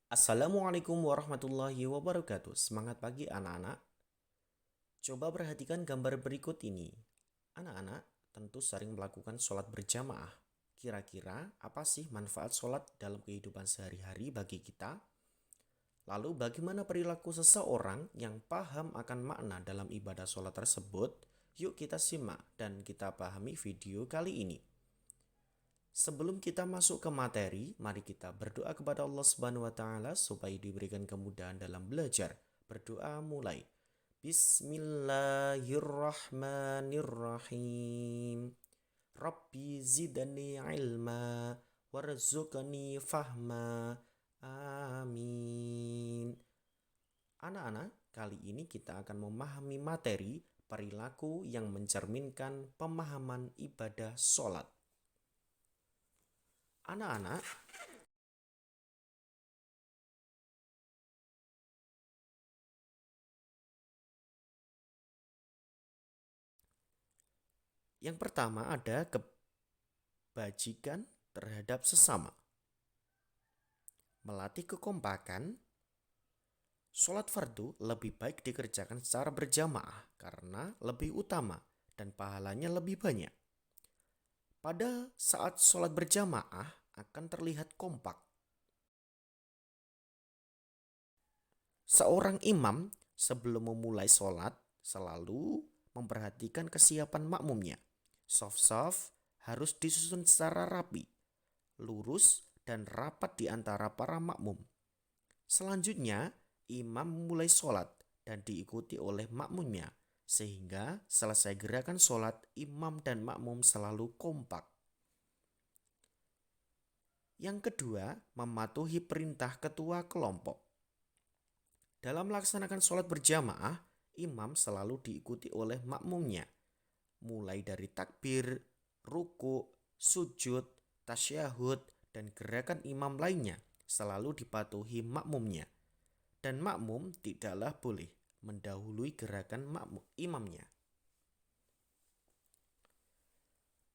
Assalamualaikum warahmatullahi wabarakatuh. Semangat pagi anak-anak. Coba perhatikan gambar berikut ini. Anak-anak tentu sering melakukan sholat berjamaah. Kira-kira apa sih manfaat sholat dalam kehidupan sehari-hari bagi kita? Lalu bagaimana perilaku seseorang yang paham akan makna dalam ibadah sholat tersebut? Yuk kita simak dan kita pahami video kali ini. Sebelum kita masuk ke materi, mari kita berdoa kepada Allah Subhanahu wa taala supaya diberikan kemudahan dalam belajar. Berdoa mulai. Bismillahirrahmanirrahim. Rabbi zidni ilma warzuqni fahma. Amin. Anak-anak, kali ini kita akan memahami materi perilaku yang mencerminkan pemahaman ibadah sholat. Anak-anak, yang pertama ada kebajikan terhadap sesama. Melatih kekompakan, sholat fardu lebih baik dikerjakan secara berjamaah karena lebih utama dan pahalanya lebih banyak. Pada saat sholat berjamaah akan terlihat kompak. Seorang imam sebelum memulai sholat selalu memperhatikan kesiapan makmumnya. Shaf-shaf harus disusun secara rapi, lurus, dan rapat di antara para makmum. Selanjutnya, imam memulai sholat dan diikuti oleh makmumnya, sehingga selesai gerakan sholat, imam dan makmum selalu kompak. Yang kedua, mematuhi perintah ketua kelompok. Dalam melaksanakan sholat berjamaah, imam selalu diikuti oleh makmumnya, mulai dari takbir, ruku, sujud, tasyahud, dan gerakan imam lainnya selalu dipatuhi makmumnya. Dan makmum tidaklah boleh mendahului gerakan imamnya.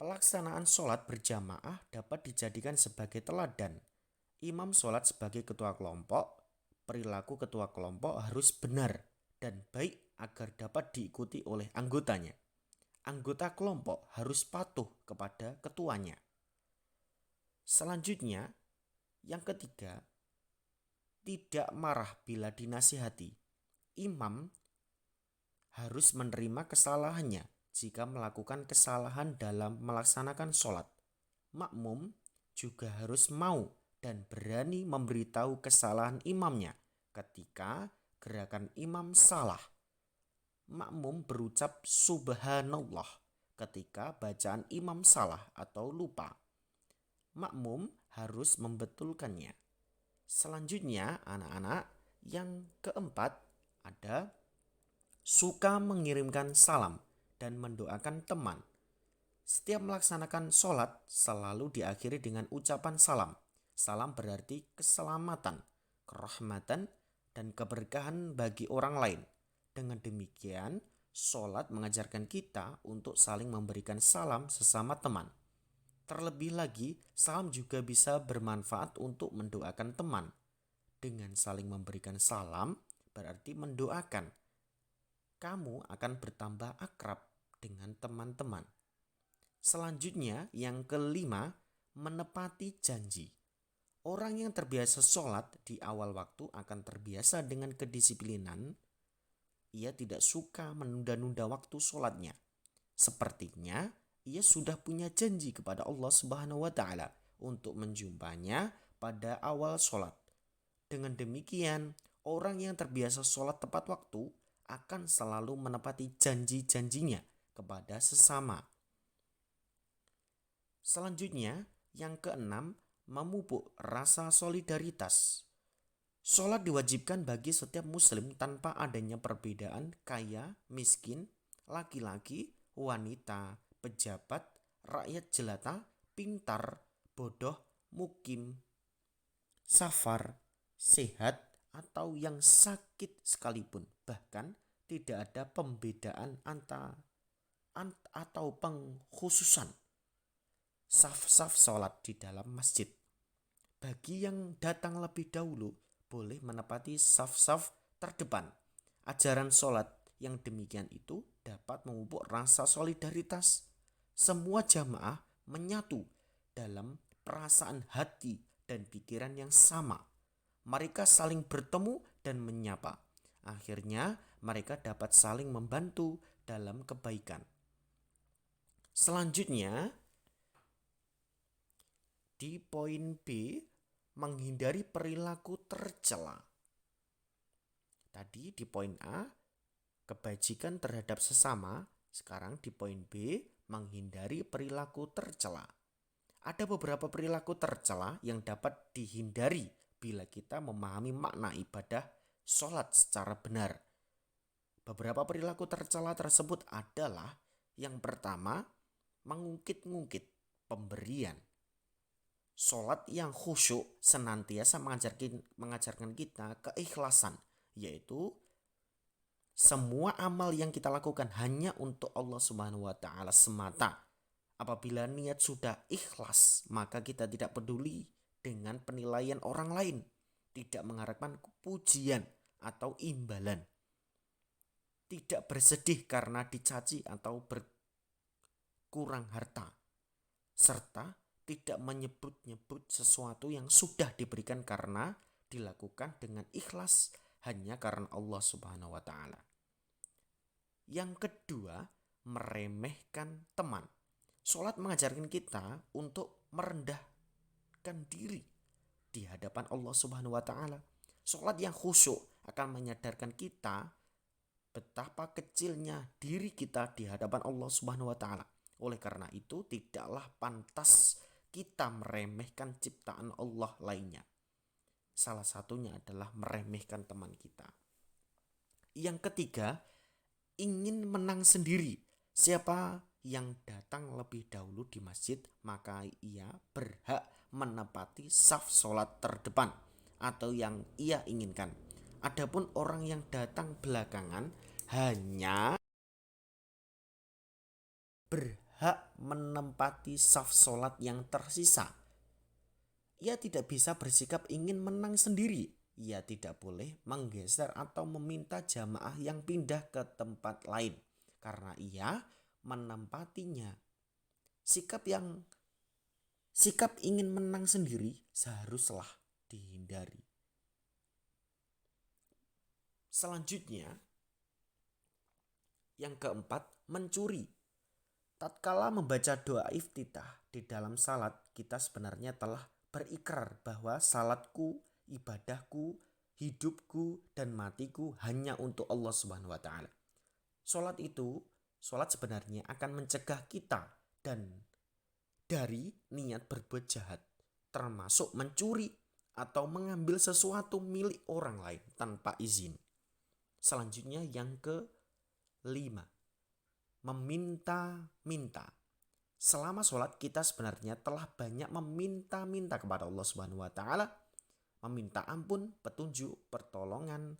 Pelaksanaan sholat berjamaah dapat dijadikan sebagai teladan. Imam sholat sebagai ketua kelompok, perilaku ketua kelompok harus benar dan baik agar dapat diikuti oleh anggotanya. Anggota kelompok harus patuh kepada ketuanya. Selanjutnya, yang ketiga, tidak marah bila dinasihati. Imam harus menerima kesalahannya jika melakukan kesalahan dalam melaksanakan sholat. Makmum juga harus mau dan berani memberitahu kesalahan imamnya ketika gerakan imam salah. Makmum berucap subhanallah ketika bacaan imam salah atau lupa. Makmum harus membetulkannya. Selanjutnya, anak-anak, yang keempat ada suka mengirimkan salam dan mendoakan teman. Setiap melaksanakan sholat selalu diakhiri dengan ucapan salam. Salam berarti keselamatan, kerahmatan, dan keberkahan bagi orang lain. Dengan demikian, sholat mengajarkan kita untuk saling memberikan salam sesama teman. Terlebih lagi, salam juga bisa bermanfaat untuk mendoakan teman. Dengan saling memberikan salam berarti mendoakan kamu akan bertambah akrab dengan teman-teman. Selanjutnya, yang kelima, menepati janji. Orang yang terbiasa sholat di awal waktu akan terbiasa dengan kedisiplinan. Ia tidak suka menunda-nunda waktu sholatnya. Sepertinya ia sudah punya janji kepada Allah Subhanahu wa taala untuk menjumpanya pada awal sholat. Dengan demikian, orang yang terbiasa sholat tepat waktu akan selalu menepati janji-janjinya kepada sesama. Selanjutnya, yang keenam, memupuk rasa solidaritas. Sholat diwajibkan bagi setiap muslim tanpa adanya perbedaan kaya, miskin, laki-laki, wanita, pejabat, rakyat jelata, pintar, bodoh, mukim, safar, sehat, atau yang sakit sekalipun. Bahkan tidak ada pembedaan atau pengkhususan saf-saf sholat di dalam masjid. Bagi yang datang lebih dahulu, boleh menepati saf-saf terdepan. Ajaran sholat yang demikian itu dapat memupuk rasa solidaritas. Semua jamaah menyatu dalam perasaan hati dan pikiran yang sama. Mereka saling bertemu dan menyapa. Akhirnya mereka dapat saling membantu dalam kebaikan. Selanjutnya, di poin B, menghindari perilaku tercela. Tadi di poin A, kebajikan terhadap sesama. Sekarang di poin B, menghindari perilaku tercela. Ada beberapa perilaku tercela yang dapat dihindari bila kita memahami makna ibadah sholat secara benar. Beberapa perilaku tercela tersebut adalah yang pertama, mengungkit-ungkit pemberian. Sholat yang khusyuk senantiasa mengajarkan kita keikhlasan, yaitu semua amal yang kita lakukan hanya untuk Allah Subhanahu wa taala semata. Apabila niat sudah ikhlas, maka kita tidak peduli dengan penilaian orang lain, tidak mengharapkan pujian atau imbalan, tidak bersedih karena dicaci atau berkurang harta, serta tidak menyebut-nyebut sesuatu yang sudah diberikan karena dilakukan dengan ikhlas hanya karena Allah Subhanahu wa taala. Yang kedua, meremehkan teman. Sholat mengajarkan kita untuk merendahkan diri di hadapan Allah Subhanahu wa taala. Sholat yang khusyuk akan menyadarkan kita betapa kecilnya diri kita di hadapan Allah Subhanahu wa taala. Oleh karena itu, tidaklah pantas kita meremehkan ciptaan Allah lainnya. Salah satunya adalah meremehkan teman kita. Yang ketiga, ingin menang sendiri. Siapa yang datang lebih dahulu di masjid, maka ia berhak menepati saf sholat terdepan atau yang ia inginkan. Adapun orang yang datang belakangan hanya berhak menempati saf sholat yang tersisa. Ia tidak bisa bersikap ingin menang sendiri. Ia tidak boleh menggeser atau meminta jamaah yang pindah ke tempat lain karena ia menempatinya. Sikap ingin menang sendiri seharusnya dihindari. Selanjutnya, yang keempat, mencuri. Tatkala membaca doa iftitah di dalam salat, kita sebenarnya telah berikrar bahwa salatku, ibadahku, hidupku, dan matiku hanya untuk Allah Subhanahu wa taala. Salat sebenarnya akan mencegah kita dari niat berbuat jahat, termasuk mencuri atau mengambil sesuatu milik orang lain tanpa izin. Selanjutnya yang kelima, meminta-minta. Selama sholat kita sebenarnya telah banyak meminta-minta kepada Allah Subhanahu wa taala, meminta ampun, petunjuk, pertolongan,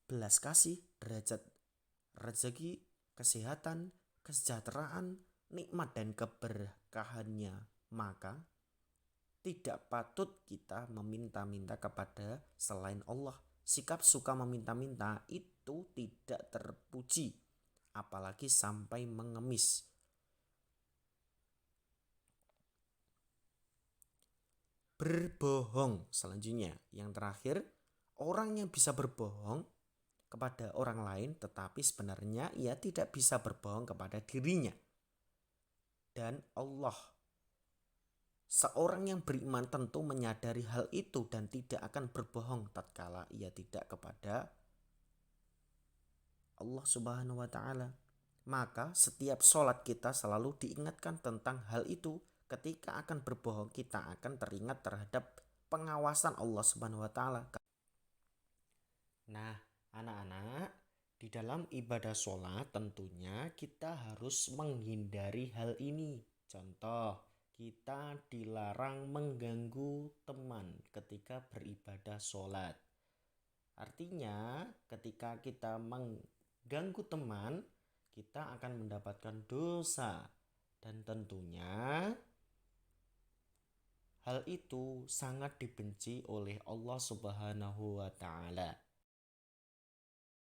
belas kasih, derajat rezeki, kesehatan, kesejahteraan, nikmat dan keberkahannya. Maka tidak patut kita meminta-minta kepada selain Allah. Sikap suka meminta-minta itu tidak terpuji, apalagi sampai mengemis. Berbohong selanjutnya. Yang terakhir, orang yang bisa berbohong kepada orang lain tetapi sebenarnya ia tidak bisa berbohong kepada dirinya dan Allah. Seorang yang beriman tentu menyadari hal itu dan tidak akan berbohong tatkala ia tidak kepada Allah Subhanahu wa taala. Maka setiap sholat kita selalu diingatkan tentang hal itu. Ketika akan berbohong, kita akan teringat terhadap pengawasan Allah Subhanahu wa taala. Nah, anak-anak, di dalam ibadah sholat tentunya kita harus menghindari hal ini. Contoh, kita dilarang mengganggu teman ketika beribadah sholat. Artinya ketika kita mengganggu teman, kita akan mendapatkan dosa. Dan tentunya hal itu sangat dibenci oleh Allah Subhanahu wa Ta'ala.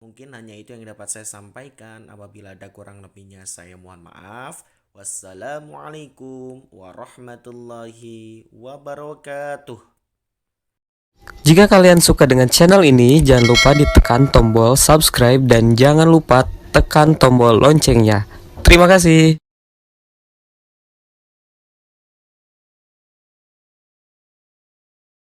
Mungkin hanya itu yang dapat saya sampaikan. Apabila ada kurang lebihnya, saya mohon maaf. Wassalamualaikum warahmatullahi wabarakatuh. Jika kalian suka dengan channel ini, jangan lupa ditekan tombol subscribe dan jangan lupa tekan tombol loncengnya. Terima kasih.